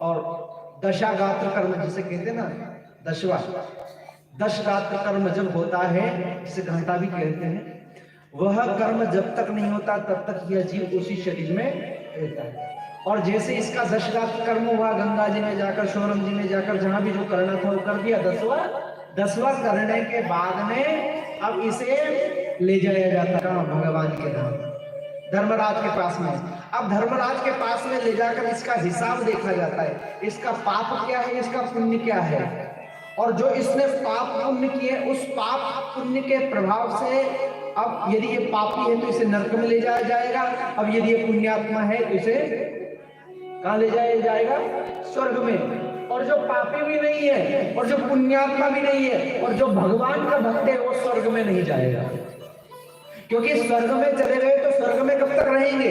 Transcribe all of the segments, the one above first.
और दशागात्र कर्म जिसे कहते हैं ना, 10 गात्र कर्म जब होता है, जिसे घंटा भी कहते हैं, वह कर्म जब तक नहीं होता तब तक यह जीव उसी शरीर में रहता है। और जैसे इसका 10 गात्र कर्म हुआ, गंगा जी में जाकर, शोरम जी में जाकर, जहां भी जो करना था वो कर दिया, 10वां करने के बाद में अब इसे ले जाया जाता है भगवान के धाम, धर्मराज के पास में। अब धर्मराज के पास में ले जाकर इसका हिसाब देखा जाता है, इसका पाप क्या है, इसका पुण्य क्या है। और जो इसने पाप पुण्य किए, उस पाप पुण्य के प्रभाव से अब यदि ये पापी है तो इसे नरक में ले जाया जाएगा, अब यदि ये पुण्यात्मा है तो इसे कहां ले जाया जाएगा, स्वर्ग में। और जो पापी भी नहीं है और जो पुण्यात्मा भी नहीं है और जो भगवान का भक्त है वो स्वर्ग में नहीं जाएगा, क्योंकि स्वर्ग में चले गए तो स्वर्ग में कब तक रहेंगे,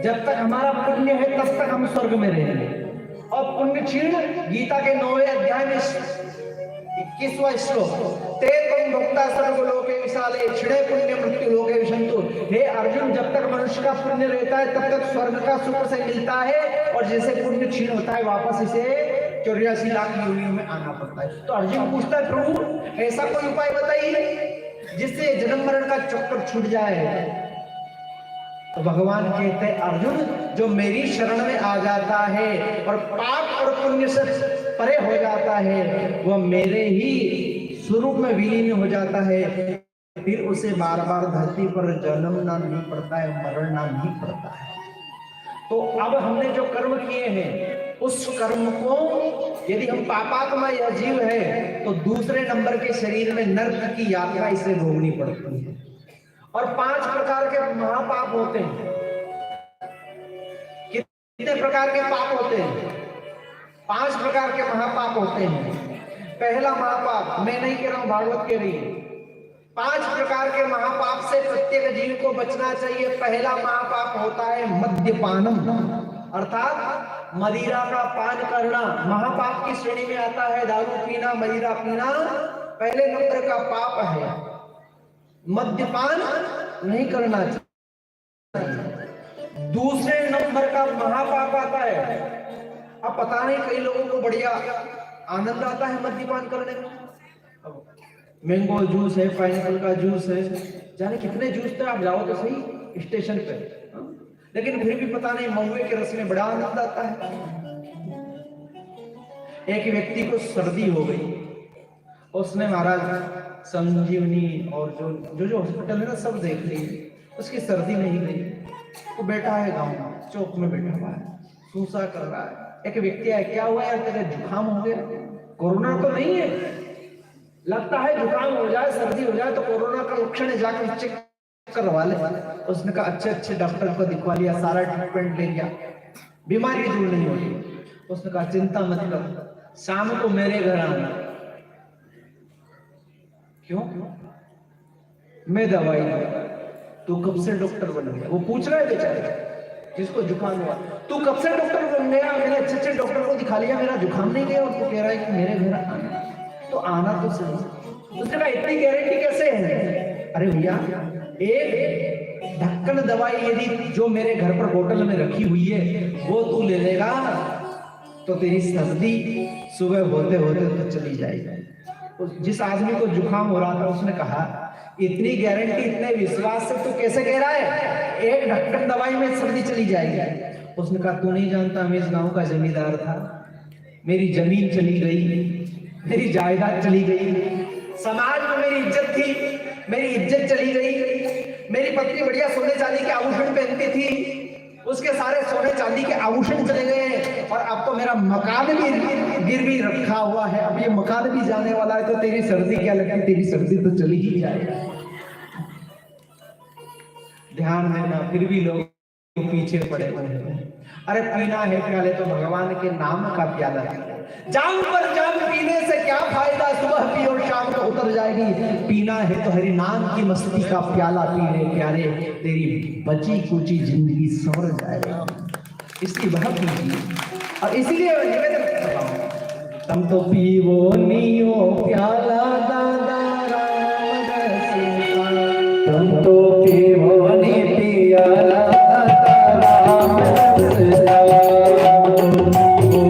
जब तक हमारा पुण्य है तब तक हम स्वर्ग में रहेंगे। और पुण्य क्षीण गीता के 9वें अध्याय में 21वां श्लोक, ते तुम भक्ता सर्वलोके विशाले छिड़े पुण्य मृत्यु लोके विशंतु। हे अर्जुन, जब तक मनुष्य का पुण्य रहता है तब तक स्वर्ग का सुख से मिलता है, और जैसे पुण्य क्षीण होता है वापस इसे 84 लाख योनियों में आना पड़ता है। तो अर्जुन पूछता है, प्रभु ऐसा कोई उपाय बताइए जिससे जन्म मरण का चक्कर छूट जाए। तो भगवान कहते हैं, अर्जुन जो मेरी शरण में आ जाता है और पाप और पुण्य से परे हो जाता है, वह मेरे ही स्वरूप में विलीन हो जाता है, फिर उसे बार बार धरती पर जन्मना नहीं पड़ता है, मरना नहीं पड़ता है। तो अब हमने जो कर्म किए हैं उस कर्म को, यदि हम पापात्मा यह जीव है तो दूसरे नंबर के शरीर में नर्क की यात्रा इसे भोगनी पड़ती है। और 5 प्रकार के महापाप होते हैं। कितने प्रकार के पाप होते हैं? 5 प्रकार के महापाप होते हैं। पहला महापाप, मैं नहीं कह रहा हूं, भागवत कह रही है, 5 प्रकार के महापाप से प्रत्येक जीव को बचना चाहिए। पहला महापाप होता है मद्यपानम, अर्थात मदिरा का पान करना महापाप की श्रेणी में आता है। दारू पीना, मदिरा पीना पहले नंबर का पाप है। मद्यपान नहीं करना चाहिए। दूसरे नंबर का महापाप आता है, अब पता नहीं कई लोगों को बढ़िया आनंद आता है मद्यपान करने में। मैंगो जूस है, पाइनएप्पल का जूस है, जाने कितने जूस थे, आप जाओ तो सही स्टेशन पे, लेकिन फिर भी पता नहीं महुए के रस में बड़ा आनंद आता है। एक व्यक्ति को सर्दी हो गई, उसने महाराज संजीवनी और जो हॉस्पिटल है ना सब देख लिए, उसकी सर्दी नहीं गई। वो बैठा है गांव में, चौक में बैठा हुआ है, सूसा कर रहा है। एक व्यक्ति आया, क्या हुआ यार, तेरे जुकाम हो गया? कोरोना तो नहीं है, लगता है जुकाम हो जाए, सर्दी हो जाए तो कोरोना का लक्षण है, जाकर चेक करवा ले। उसने कहा अच्छे डॉक्टर को दिखवा लिया, सारा ट्रीटमेंट ले लिया, बीमारी दूर नहीं होगी। उसने कहा चिंता मत कर, शाम को मेरे घर आना। क्यों? मैं दवाई दूंगा। तू कब से डॉक्टर बन गया? वो पूछ रहा है बेचारा जिसको जुकाम हुआ, तू कब से डॉक्टर बन गया? मैंने अच्छे डॉक्टर को दिखा लिया, मेरा जुकाम नहीं गया, और तू कह रहा है कि मेरे घर आना। तो आना तो सही। उसने कहा इतनी गारंटी कैसे है? अरे भैया, एक ढक्कन दवाई यदि जो मेरे घर पर बोतल में रखी हुई है वो तू ले लेगा तो तेरी सर्दी सुबह होते होते तो चली जाएगी। जिस आदमी को जुकाम हो रहा था उसने कहा इतनी गारंटी, इतने विश्वास से तू कैसे कह रहा है एक ढक्कन दवाई में सर्दी चली जाएगी? उसने कहा तू नहीं जानता, मैं इस गांव का जमींदार था, मेरी जमीन चली गई, मेरी जायदाद चली गई, समाज में मेरी इज्जत थी, मेरी इज्जत चली गई, मेरी पत्नी बढ़िया सोने चांदी के आभूषण पहनती थी, उसके सारे सोने चांदी के आभूषण चले गए, और अब तो मेरा मकान भी गिरवी रखा हुआ है, अब ये मकान भी जाने वाला है, तो तेरी सर्दी क्या लगती? तेरी सर्दी तो चली ही जाएगी। ध्यान देना, फिर भी लोग पीछे पड़े हुए हैं। अरे पीना है प्याले तो भगवान के नाम का प्याला है। जाम पर जाम पीने से क्या फायदा, सुबह पी और शाम को उतर जाएगी। पीना है तो हरि नाम की मस्ती का प्याला पी ले प्यारे, तेरी बची कुची जिंदगी सवर जाएगी। इसकी बहुत कीजिए, और इसीलिए निवेदन करता हूं, तुम तो पीवो नियो प्याला दादा राम रसिया, तुम तो पीवो